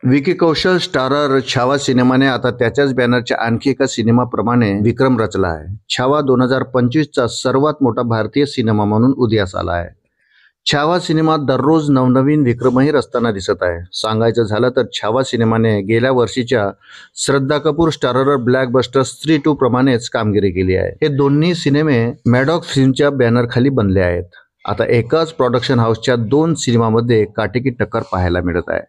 Vicky Kaushal starrer Chhava सिनेमाने आता त्याच्याच बॅनरच्या आणखी एका सिनेमाप्रमाणे विक्रम रचला आहे. छावा 2025चा सर्वात मोठा भारतीय सिनेमा म्हणून उदयास आला आहे. छावा सिनेमा दररोज नवनवीन विक्रमही रचताना दिसत आहे. सांगायचं झालं तर छावा सिनेमाने गेल्या वर्षीच्या श्रद्धा कपूर स्टारर ब्लॅकबस्टर स्त्री 2 प्रमाणेच कामगिरी केली आहे. हे दोन्ही सिनेमे मॅडॉक्स फिल्मच्या बॅनरखाली बनले आहेत. आता एकाच प्रोडक्शन हाऊसच्या 2 सिनेमामध्ये काटेकी टक्कर पाहायला मिळत आहे.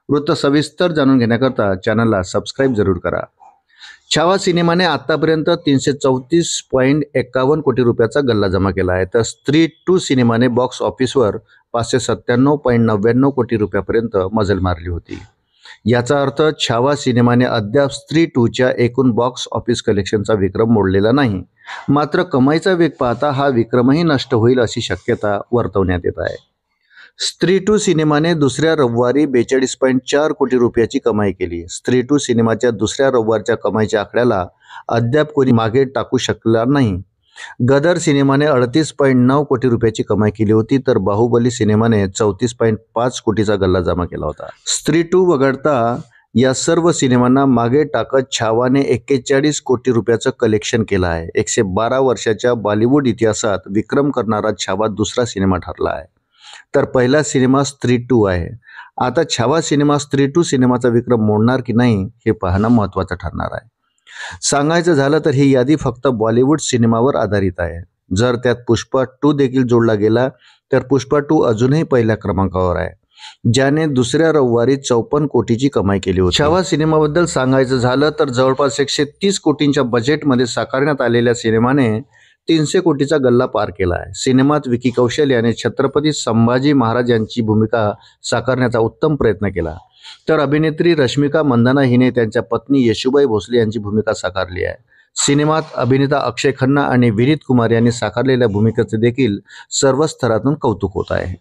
वृत्त सविस्तर जाणून घेण्याकरता चॅनलला सबस्क्राईब जरूर करा. छावा सिनेमाने आतापर्यंत 334.51 कोटी रुपयाचा गल्ला जमा केला आहे, तर स्त्री 2 सिनेमाने बॉक्स ऑफिसवर 597.99 कोटी रुपयापर्यंत मजल मारली होती. याचा अर्थ छावा सिनेमाने अद्याप स्त्री 2च्या एकूण बॉक्स ऑफिस कलेक्शनचा विक्रम मोडलेला नाही. मात्र कमाईचा वेग पाहता हा विक्रमही नष्ट होईल अशी शक्यता वर्तवण्यात येत आहे. स्त्री 2 सिनेमाने दुसऱ्या रविवारी 42.4 कोटी रुपयाची कमाई केली. स्त्री 2 सिनेमाच्या दुसऱ्या रविवारच्या कमाईच्या आकड्याला अद्याप कोणी मागे टाकू शकला नाही. गदर सिनेमाने 38.9 कोटी रुपयाची कमाई केली होती, तर बाहुबली सिनेमाने 34.5 कोटीचा गल्ला जमा केला होता. स्त्री 2 वगळता या सर्व सिनेमांना मागे टाकत छावाने 41 कोटी रुपयाचं कलेक्शन केलं आहे. 112 वर्षाच्या बॉलिवूड इतिहासात विक्रम करणारा छावा दुसरा सिनेमा ठरला आहे, तर पहिला सिनेमा स्त्री 2 आहे. आता छावा सिनेमा स्त्री 2 सिनेमाचा विक्रम मोडणार की नाही हे पाहणं महत्त्वाचं ठरणार आहे. सांगायचं झालं तर ही यादी फक्त बॉलिवूड सिनेमावर आधारित आहे. जर त्यात पुष्पा 2 देखील जोडला गेला तर पुष्पा 2 अजूनही पहिल्या क्रमांकावर आहे, ज्याने दुसऱ्या रविवारी 54 कोटीची कमाई केली होती. छावा सिनेमाबद्दल सांगायचं झालं तर जवळपास 130 कोटींच्या बजेटमध्ये साकारण्यात आलेल्या सिनेमाने 300 कोटीचा गल्ला पार केला आहे. सिनेमात विकी कौशल याने छत्रपती संभाजी महाराज यांची भूमिका साकारण्याचा उत्तम प्रयत्न केला, तर अभिनेत्री रश्मिका मंदाना हिने त्यांच्या पत्नी येशूबाई भोसले यांची भूमिका साकारली आहे. सिनेमात अभिनेता अक्षय खन्ना आणि विनीत कुमार यांनी साकारलेल्या भूमिकेचे देखील सर्व स्तरातून कौतुक होत आहे.